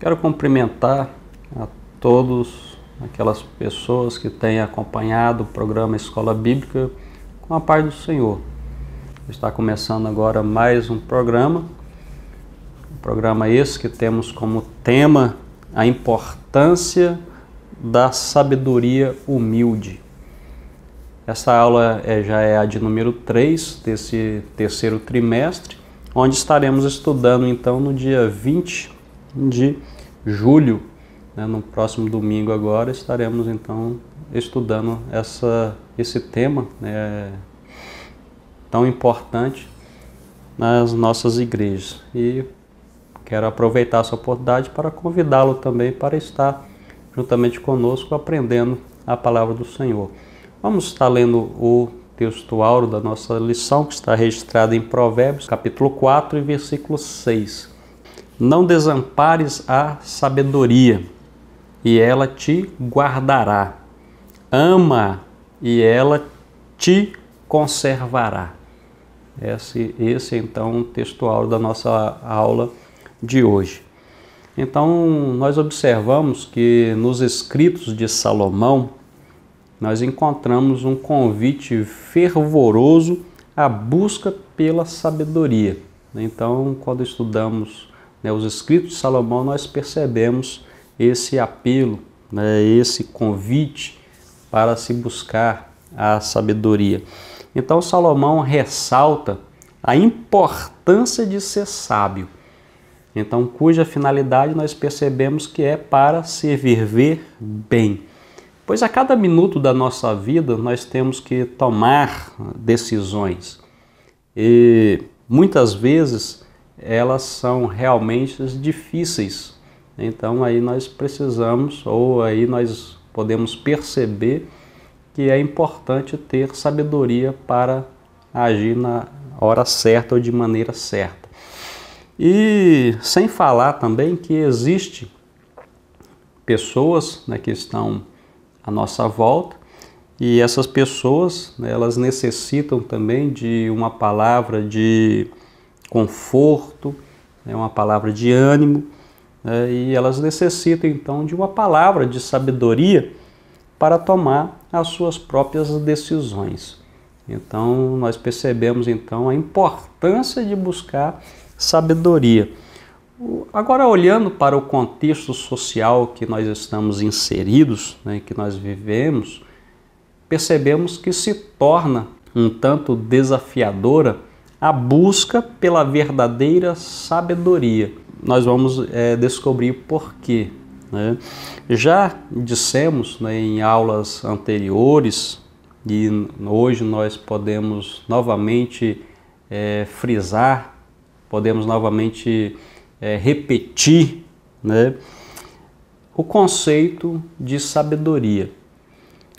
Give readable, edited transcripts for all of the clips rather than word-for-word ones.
Quero cumprimentar a todos aquelas pessoas que têm acompanhado o programa Escola Bíblica com a paz do Senhor. Está começando agora mais um programa esse que temos como tema a importância da sabedoria humilde. Essa aula já é a de número 3 desse terceiro trimestre, onde estaremos estudando então no dia 20 de julho, né? No próximo domingo agora estaremos então estudando esse tema, né, tão importante nas nossas igrejas. E quero aproveitar essa oportunidade para convidá-lo também para estar juntamente conosco aprendendo a palavra do Senhor. Vamos estar lendo o texto áureo da nossa lição, que está registrado em Provérbios, capítulo 4, e versículo 6. Não desampares a sabedoria, e ela te guardará. Ama, e ela te conservará. Esse então, o texto áureo da nossa aula de hoje. Então, nós observamos que nos escritos de Salomão, nós encontramos um convite fervoroso à busca pela sabedoria. Então, quando estudamos, né, os escritos de Salomão, nós percebemos esse apelo, né, esse convite para se buscar a sabedoria. Então, Salomão ressalta a importância de ser sábio. Então, cuja finalidade nós percebemos que é para se viver bem. Pois a cada minuto da nossa vida nós temos que tomar decisões. E muitas vezes elas são realmente difíceis. Então aí nós precisamos, ou aí nós podemos perceber que é importante ter sabedoria para agir na hora certa ou de maneira certa. E sem falar também que existe pessoas, né, que estão à nossa volta, e essas pessoas, né, elas necessitam também de uma palavra de conforto, né, uma palavra de ânimo, né, e elas necessitam então de uma palavra de sabedoria para tomar as suas próprias decisões. Então nós percebemos então a importância de buscar sabedoria. Agora, olhando para o contexto social que nós estamos inseridos, né, que nós vivemos, percebemos que se torna um tanto desafiadora a busca pela verdadeira sabedoria. Nós vamos descobrir por quê, né? Já dissemos, né, em aulas anteriores, e hoje nós podemos novamente frisar, podemos novamente repetir, né, o conceito de sabedoria.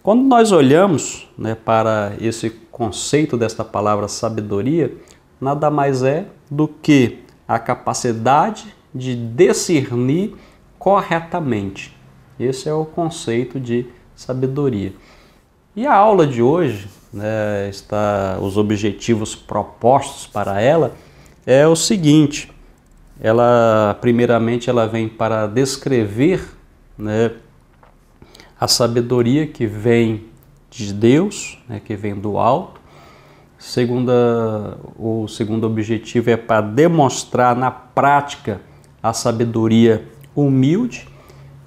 Quando nós olhamos, né, para esse conceito desta palavra sabedoria, nada mais é do que a capacidade de discernir corretamente. Esse é o conceito de sabedoria. E a aula de hoje, né, os objetivos propostos para ela é o seguinte: primeiramente ela vem para descrever, né, a sabedoria que vem de Deus, né, que vem do alto. O segundo objetivo é para demonstrar na prática a sabedoria humilde.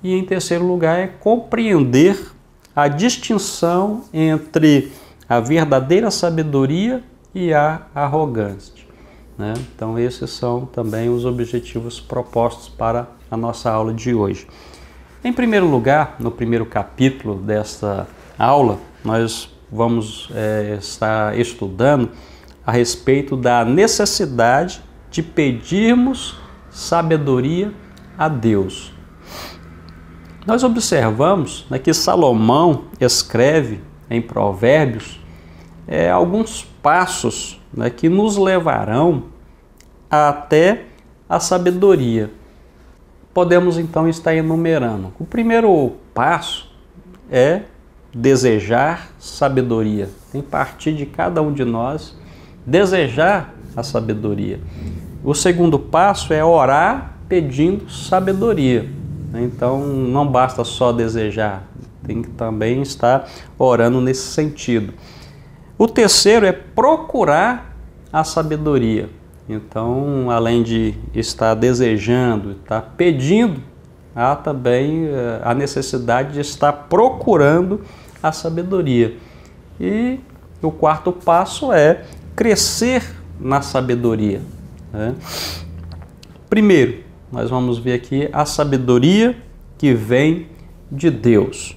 E em terceiro lugar é compreender a distinção entre a verdadeira sabedoria e a arrogância, né? Então esses são também os objetivos propostos para a nossa aula de hoje. Em primeiro lugar, no primeiro capítulo desta aula, nós vamos estar estudando a respeito da necessidade de pedirmos sabedoria a Deus. Nós observamos, né, que Salomão escreve em Provérbios alguns passos, né, que nos levarão até a sabedoria. Podemos então estar enumerando. O primeiro passo é desejar sabedoria. Tem que partir de cada um de nós desejar a sabedoria. O segundo passo é orar pedindo sabedoria. Então não basta só desejar, tem que também estar orando nesse sentido. O terceiro é procurar a sabedoria. Então, além de estar desejando, estar pedindo, há também a necessidade de estar procurando a sabedoria. E o quarto passo é crescer na sabedoria, né? Primeiro, nós vamos ver aqui a sabedoria que vem de Deus.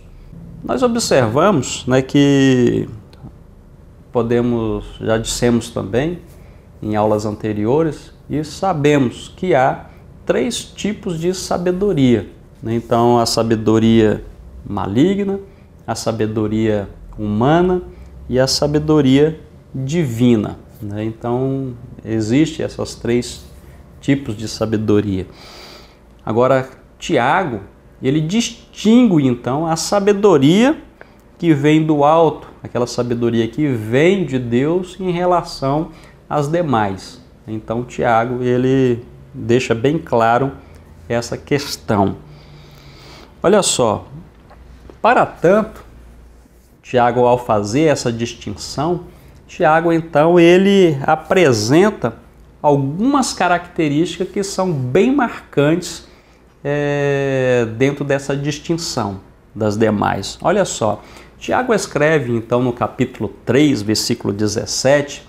Nós observamos, né, que já dissemos também em aulas anteriores, e sabemos que há 3 tipos de sabedoria, né? Então, a sabedoria maligna, a sabedoria humana e a sabedoria divina, né? Então, existem essas 3 tipos de sabedoria. Agora, Tiago, ele distingue então a sabedoria que vem do alto, aquela sabedoria que vem de Deus em relação às demais. Então, Tiago, ele deixa bem claro essa questão. Olha só, para tanto, Tiago, ao fazer essa distinção, Tiago, então, ele apresenta algumas características que são bem marcantes dentro dessa distinção das demais. Olha só, Tiago escreve, então, no capítulo 3, versículo 17,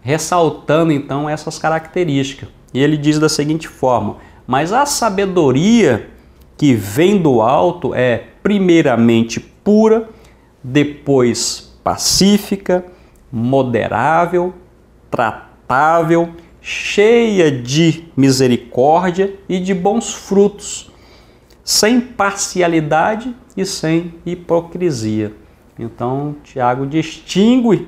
ressaltando, então, essas características. E ele diz da seguinte forma: mas a sabedoria que vem do alto é primeiramente pura, depois pacífica, moderável, tratável, cheia de misericórdia e de bons frutos, sem parcialidade e sem hipocrisia. Então, Tiago distingue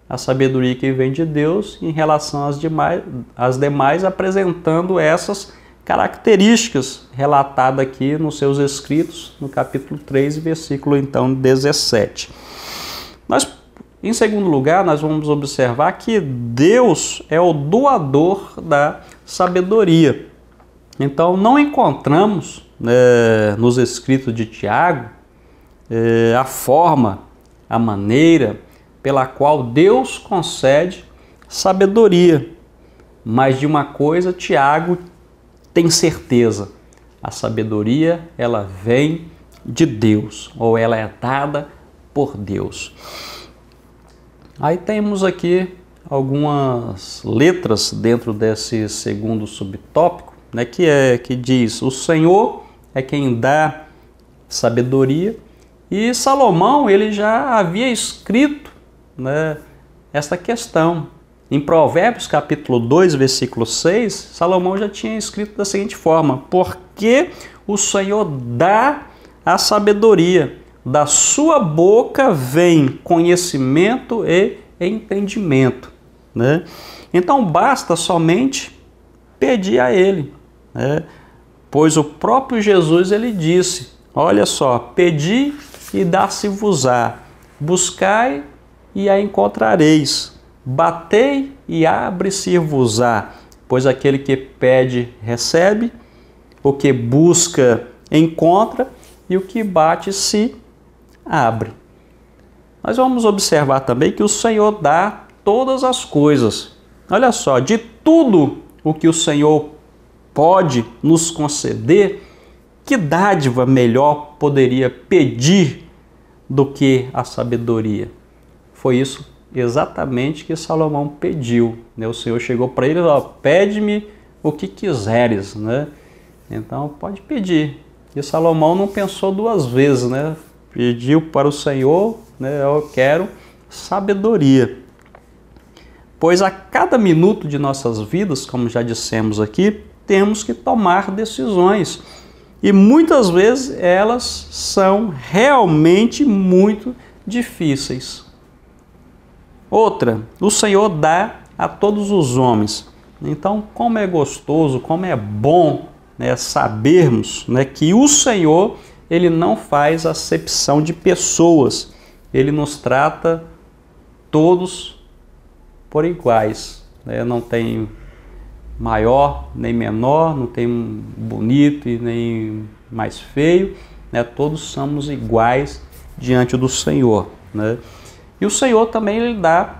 a sabedoria que vem de Deus em relação às demais, apresentando essas características relatadas aqui nos seus escritos, no capítulo 3, versículo então 17. Em segundo lugar, nós vamos observar que Deus é o doador da sabedoria. Então, não encontramos nos escritos de Tiago a forma, a maneira pela qual Deus concede sabedoria. Mas de uma coisa, Tiago tem certeza: a sabedoria, ela vem de Deus, ou ela é dada por Deus. Aí temos aqui algumas letras dentro desse segundo subtópico, né, que diz: o Senhor é quem dá sabedoria. E Salomão, ele já havia escrito, né, esta questão. Em Provérbios capítulo 2, versículo 6, Salomão já tinha escrito da seguinte forma: porque o Senhor dá a sabedoria, da sua boca vem conhecimento e entendimento, né? Então basta somente pedir a Ele, né? Pois o próprio Jesus, ele disse, olha só: pedi e dar-se-vos-á, buscai e a encontrareis, batei e abre-se-vos-á, pois aquele que pede recebe, o que busca encontra e o que bate se abre. Nós vamos observar também que o Senhor dá todas as coisas. Olha só, de tudo o que o Senhor pode nos conceder, que dádiva melhor poderia pedir do que a sabedoria? Foi isso exatamente que Salomão pediu, né? O Senhor chegou para ele e falou: pede-me o que quiseres, né? Então pode pedir. E Salomão não pensou 2 vezes, né? Pediu para o Senhor, né? Eu quero sabedoria. Pois a cada minuto de nossas vidas, como já dissemos aqui, temos que tomar decisões. E muitas vezes elas são realmente muito difíceis. Outra, o Senhor dá a todos os homens. Então, como é gostoso, como é bom, né, sabermos, né, que o Senhor, ele não faz acepção de pessoas. Ele nos trata todos por iguais, né? Não tem maior nem menor, não tem um bonito e nem mais feio, né? Todos somos iguais diante do Senhor, né? E o Senhor também ele dá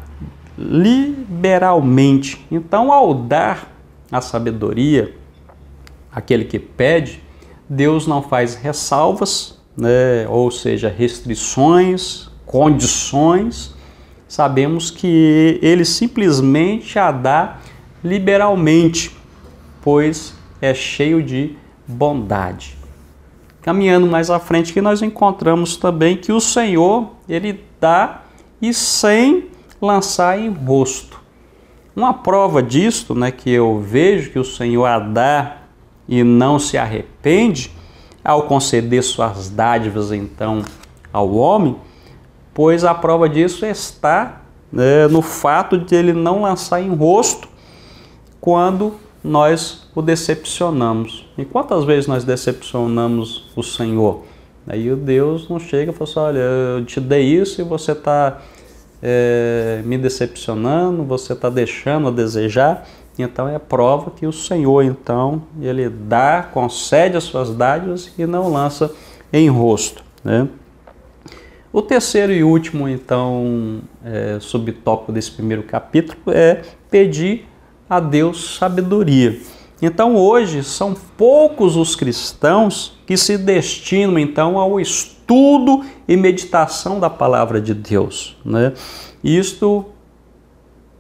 liberalmente. Então, ao dar a sabedoria àquele que pede, Deus não faz ressalvas, né? Ou seja, restrições, condições. Sabemos que ele simplesmente a dá liberalmente, pois é cheio de bondade. Caminhando mais à frente, que nós encontramos também que o Senhor, ele dá e sem lançar em rosto. Uma prova disto, né, que eu vejo que o Senhor a dá e não se arrepende ao conceder suas dádivas então ao homem, pois a prova disso está, né, no fato de ele não lançar em rosto quando nós o decepcionamos. E quantas vezes nós decepcionamos o Senhor? Aí o Deus não chega e fala assim, olha, eu te dei isso e você está me decepcionando, você está deixando a desejar. Então é prova que o Senhor, então, ele dá, concede as suas dádivas e não lança em rosto, né? O terceiro e último, então, subtópico desse primeiro capítulo é pedir a Deus sabedoria. Então hoje são poucos os cristãos que se destinam então ao estudo e meditação da palavra de Deus, né?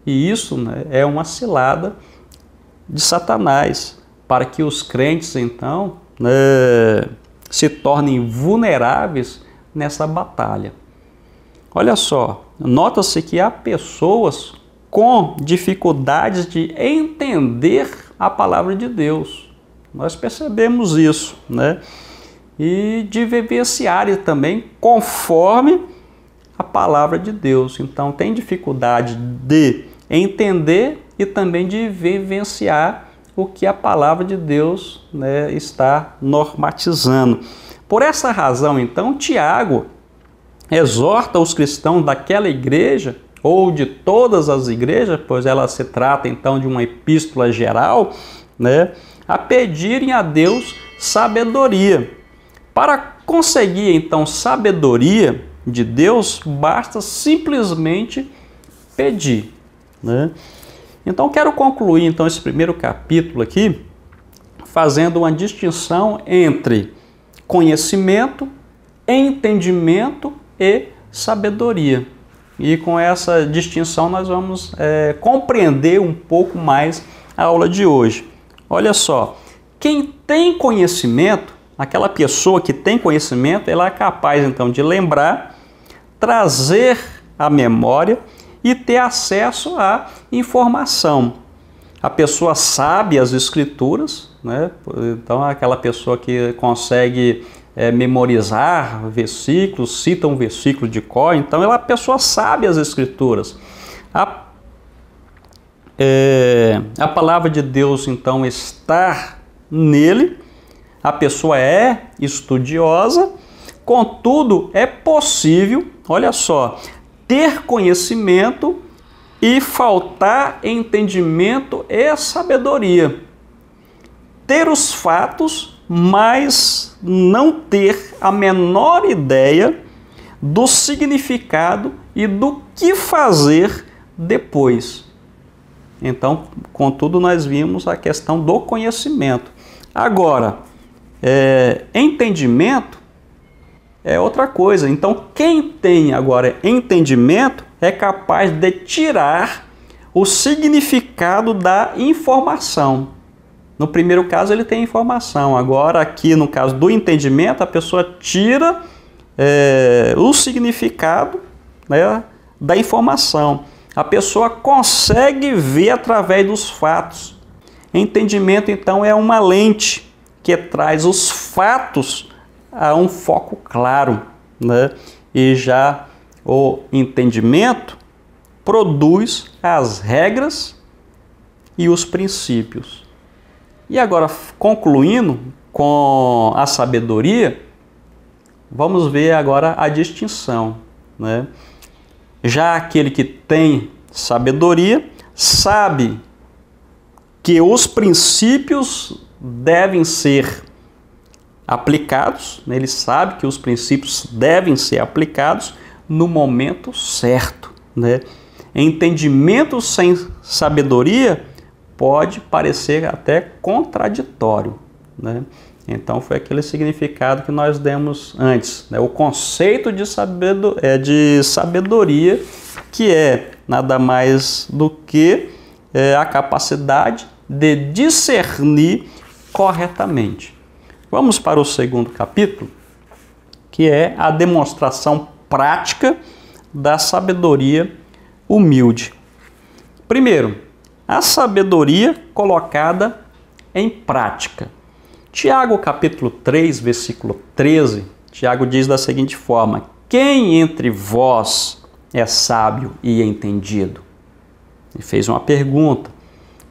Isso, né, é uma cilada de Satanás, para que os crentes então, né, se tornem vulneráveis nessa batalha. Olha só, nota-se que há pessoas com dificuldades de entender a palavra de Deus. Nós percebemos isso, né? E de vivenciar também conforme a palavra de Deus. Então tem dificuldade de entender e também de vivenciar o que a palavra de Deus, né, está normatizando. Por essa razão, então, Tiago exorta os cristãos daquela igreja ou de todas as igrejas, pois ela se trata então de uma epístola geral, né, a pedirem a Deus sabedoria. Para conseguir então sabedoria de Deus, basta simplesmente pedir, né? Então quero concluir então esse primeiro capítulo aqui fazendo uma distinção entre conhecimento, entendimento e sabedoria. E com essa distinção nós vamos compreender um pouco mais a aula de hoje. Olha só, quem tem conhecimento, aquela pessoa que tem conhecimento, ela é capaz então de lembrar, trazer à memória e ter acesso à informação. A pessoa sabe as escrituras, né? Então aquela pessoa que consegue memorizar versículos, cita um versículo de cor, então a pessoa sabe as escrituras. A palavra de Deus então está nele, a pessoa é estudiosa, contudo é possível, olha só, ter conhecimento e faltar entendimento e sabedoria. Ter os fatos, mas não ter a menor ideia do significado e do que fazer depois. Então, contudo, nós vimos a questão do conhecimento. Agora, entendimento é outra coisa. Então, quem tem agora entendimento é capaz de tirar o significado da informação. No primeiro caso, ele tem informação. Agora, aqui no caso do entendimento, a pessoa tira o significado, né, da informação. A pessoa consegue ver através dos fatos. Entendimento, então, é uma lente que traz os fatos a um foco claro, né? E já o entendimento produz as regras e os princípios. E agora, concluindo com a sabedoria, vamos ver agora a distinção, né? Já aquele que tem sabedoria sabe que os princípios devem ser aplicados, né? Ele sabe que os princípios devem ser aplicados no momento certo, né? Entendimento sem sabedoria pode parecer até contraditório, né? Então foi aquele significado que nós demos antes, né? O conceito de sabedoria, que é nada mais do que a capacidade de discernir corretamente. Vamos para o segundo capítulo, que é a demonstração prática da sabedoria humilde. Primeiro, a sabedoria colocada em prática. Tiago capítulo 3, versículo 13, Tiago diz da seguinte forma: quem entre vós é sábio e entendido? Ele fez uma pergunta.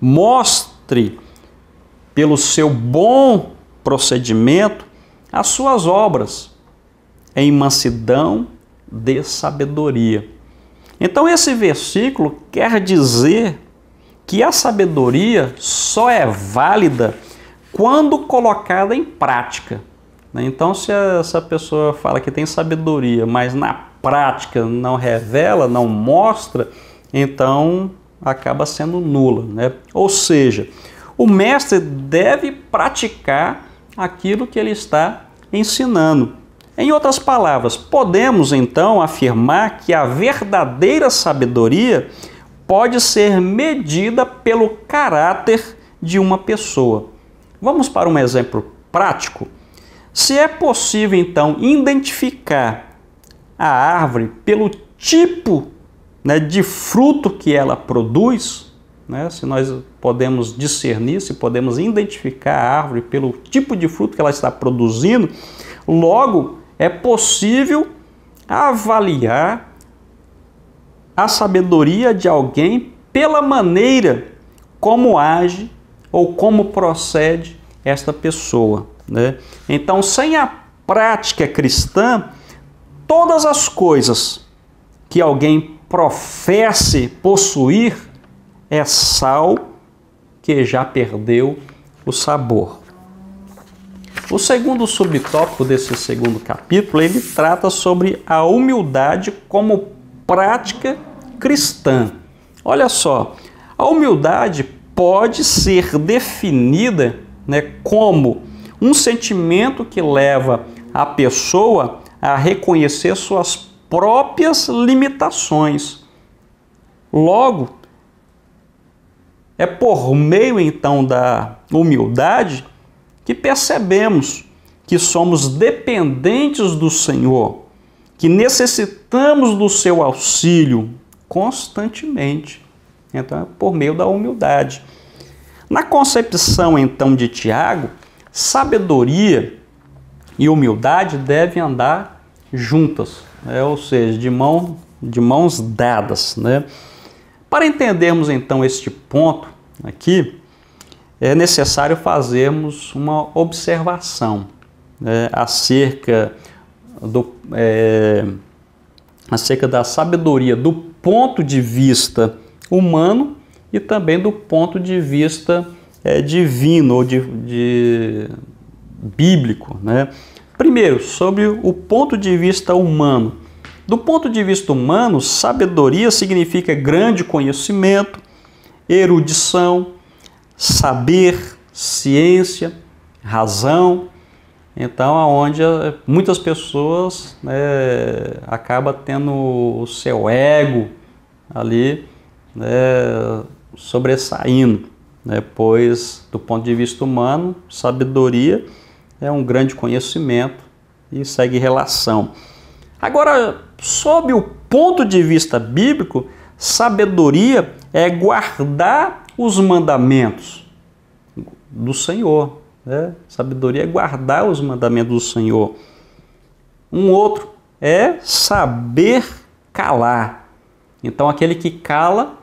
Mostre pelo seu bom procedimento as suas obras em mansidão de sabedoria. Então esse versículo quer dizer que a sabedoria só é válida quando colocada em prática. Então se essa pessoa fala que tem sabedoria, mas na prática não revela, não mostra, então acaba sendo nula, né? Ou seja, o mestre deve praticar aquilo que ele está ensinando. Em outras palavras, podemos então afirmar que a verdadeira sabedoria pode ser medida pelo caráter de uma pessoa. Vamos para um exemplo prático? Se é possível então identificar a árvore pelo tipo, né, de fruto que ela produz, né, se nós podemos discernir, se podemos identificar a árvore pelo tipo de fruto que ela está produzindo, logo é possível avaliar a sabedoria de alguém pela maneira como age ou como procede esta pessoa, né? Então, sem a prática cristã, todas as coisas que alguém professe possuir é sal que já perdeu o sabor. O segundo subtópico desse segundo capítulo, ele trata sobre a humildade como prática cristã. Olha só, a humildade pode ser definida, né, como um sentimento que leva a pessoa a reconhecer suas próprias limitações. Logo, é por meio então da humildade que percebemos que somos dependentes do Senhor, que necessitamos do seu auxílio constantemente. Então, é por meio da humildade. Na concepção então de Tiago, sabedoria e humildade devem andar juntas, né? Ou seja, de mãos dadas, né? Para entendermos então este ponto aqui, é necessário fazermos uma observação, né, acerca da sabedoria do ponto de vista humano e também do ponto de vista divino ou de bíblico, né? Primeiro, sobre o ponto de vista humano. Do ponto de vista humano, sabedoria significa grande conhecimento, erudição, saber, ciência, razão. Então, aonde muitas pessoas, né, acabam tendo o seu ego ali, né, sobressaindo, né, pois, do ponto de vista humano, sabedoria é um grande conhecimento e segue relação. Agora, sob o ponto de vista bíblico, sabedoria é guardar os mandamentos do Senhor, né? Sabedoria é guardar os mandamentos do Senhor. Um outro é saber calar. Então, aquele que cala,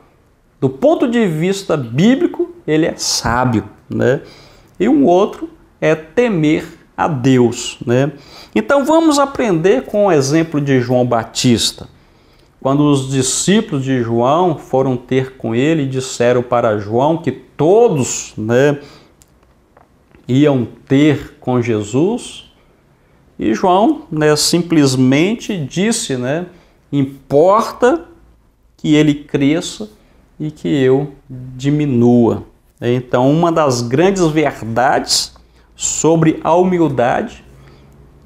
do ponto de vista bíblico, ele é sábio, né? E um outro é temer a Deus, né? Então, vamos aprender com o exemplo de João Batista. quando os discípulos de João foram ter com ele, disseram para João que todos, iam ter com Jesus, e João, simplesmente disse, importa que ele cresça e que eu diminua. Então, uma das grandes verdades sobre a humildade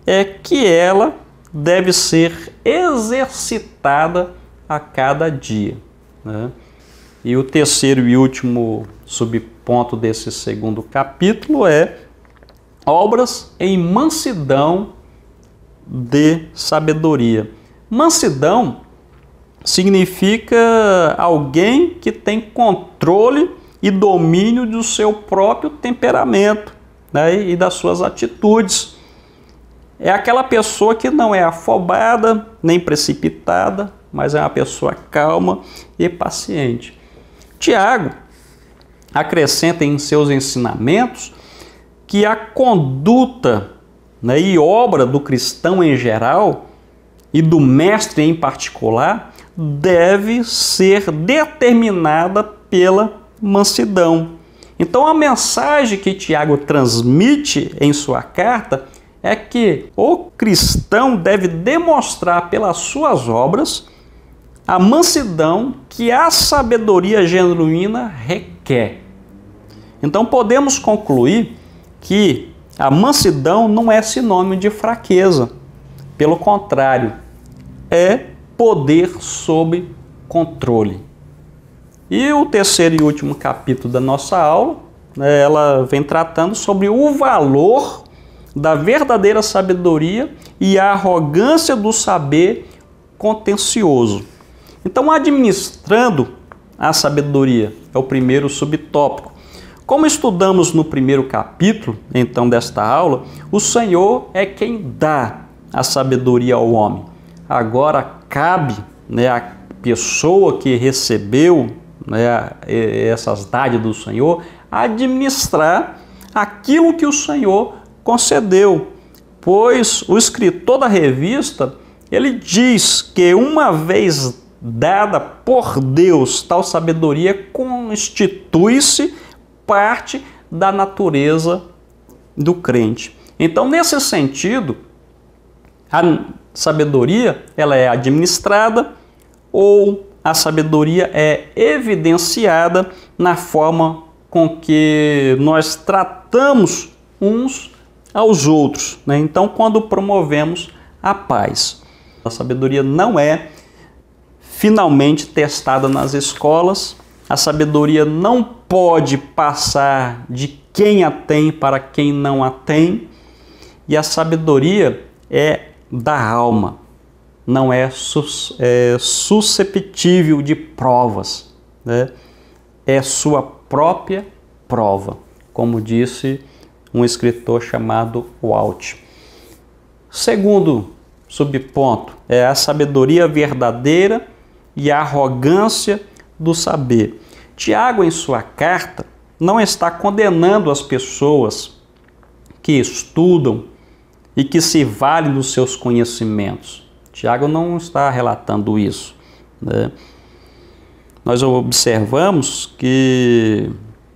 é que ela deve ser exercitada a cada dia. E o terceiro e último subponto desse segundo capítulo é obras em mansidão de sabedoria. Mansidão significa alguém que tem controle e domínio do seu próprio temperamento, e das suas atitudes. É aquela pessoa que não é afobada, nem precipitada, mas é uma pessoa calma e paciente. Tiago acrescenta em seus ensinamentos que a conduta e obra do cristão em geral e do mestre em particular deve ser determinada pela mansidão. Então a mensagem que Tiago transmite em sua carta é que o cristão deve demonstrar pelas suas obras a mansidão que a sabedoria genuína requer. Então podemos concluir que a mansidão não é sinônimo de fraqueza. Pelo contrário, é poder sob controle. E o terceiro e último capítulo da nossa aula, ela vem tratando sobre o valor da verdadeira sabedoria e a arrogância do saber contencioso. Então, administrando a sabedoria é o primeiro subtópico. Como estudamos no primeiro capítulo, então, desta aula, o Senhor é quem dá a sabedoria ao homem. Agora cabe a pessoa que recebeu essas dádivas do Senhor administrar aquilo que o Senhor concedeu, pois o escritor da revista, ele diz que uma vez dada por Deus, tal sabedoria constitui-se parte da natureza do crente. Então, nesse sentido, a sabedoria ela é administrada ou a sabedoria é evidenciada na forma com que nós tratamos uns aos outros. Então, quando promovemos a paz. A sabedoria não é finalmente testada nas escolas. A sabedoria não pode passar de quem a tem para quem não a tem. E a sabedoria é da alma. Não é susceptível de provas. É sua própria prova, como disse um escritor chamado Walt. Segundo subponto é a sabedoria verdadeira e a arrogância do saber. Tiago, em sua carta, não está condenando as pessoas que estudam e que se valem dos seus conhecimentos. Tiago não está relatando isso. Nós observamos que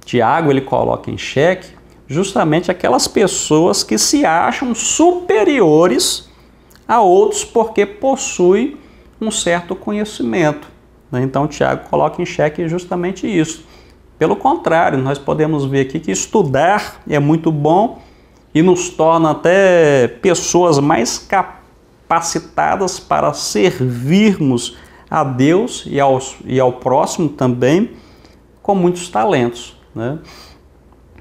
Tiago ele coloca em xeque justamente aquelas pessoas que se acham superiores a outros porque possuem um certo conhecimento. Então Tiago coloca em xeque justamente isso. Pelo contrário, nós podemos ver aqui que estudar é muito bom e nos torna até pessoas mais capacitadas para servirmos a Deus e ao próximo também com muitos talentos.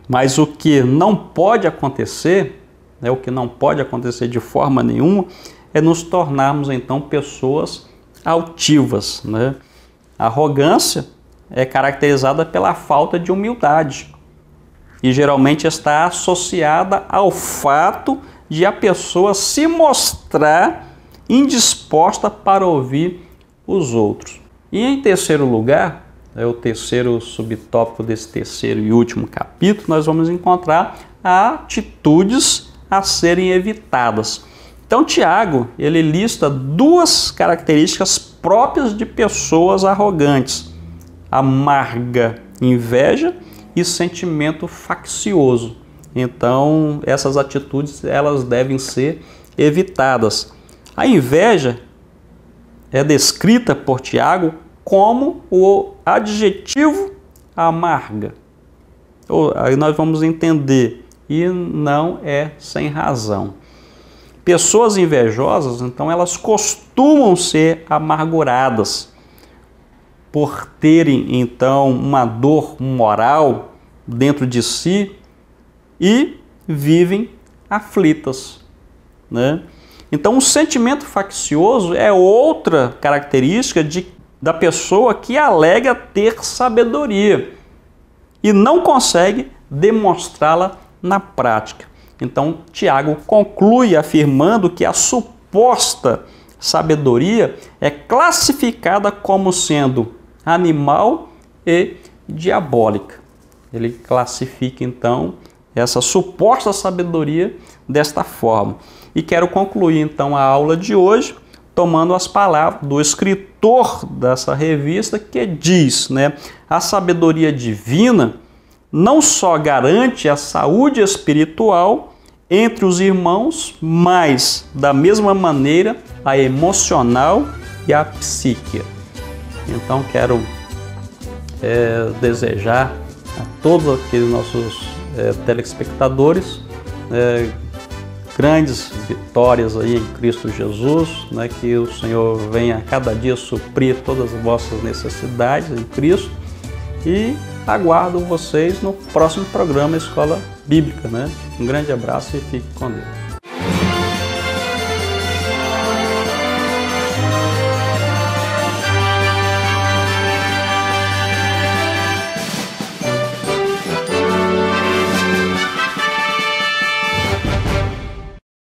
Mas o que não pode acontecer, o que não pode acontecer de forma nenhuma, é nos tornarmos então pessoas altivas. A arrogância é caracterizada pela falta de humildade e geralmente está associada ao fato de a pessoa se mostrar indisposta para ouvir os outros. E em terceiro lugar, o terceiro subtópico desse terceiro e último capítulo, nós vamos encontrar atitudes a serem evitadas. Então Tiago, ele lista duas características próprias de pessoas arrogantes, amarga inveja e sentimento faccioso. Então, essas atitudes elas devem ser evitadas. A inveja é descrita por Tiago como o adjetivo amarga. Aí nós vamos entender, e não é sem razão. Pessoas invejosas, então, elas costumam ser amarguradas por terem, então, uma dor moral dentro de si e vivem aflitas, né? Então, o sentimento faccioso é outra característica da pessoa que alega ter sabedoria e não consegue demonstrá-la na prática. Então, Tiago conclui afirmando que a suposta sabedoria é classificada como sendo animal e diabólica. Ele classifica, então, essa suposta sabedoria desta forma. E quero concluir, então, a aula de hoje tomando as palavras do escritor dessa revista, que diz, né, a sabedoria divina não só garante a saúde espiritual entre os irmãos, mas, da mesma maneira, a emocional e a psíquica. Então, quero desejar a todos aqueles nossos telespectadores grandes vitórias aí em Cristo Jesus, né? Que o Senhor venha a cada dia suprir todas as vossas necessidades em Cristo, e aguardo vocês no próximo programa Escola Bíblica, né? Um grande abraço e fique com Deus.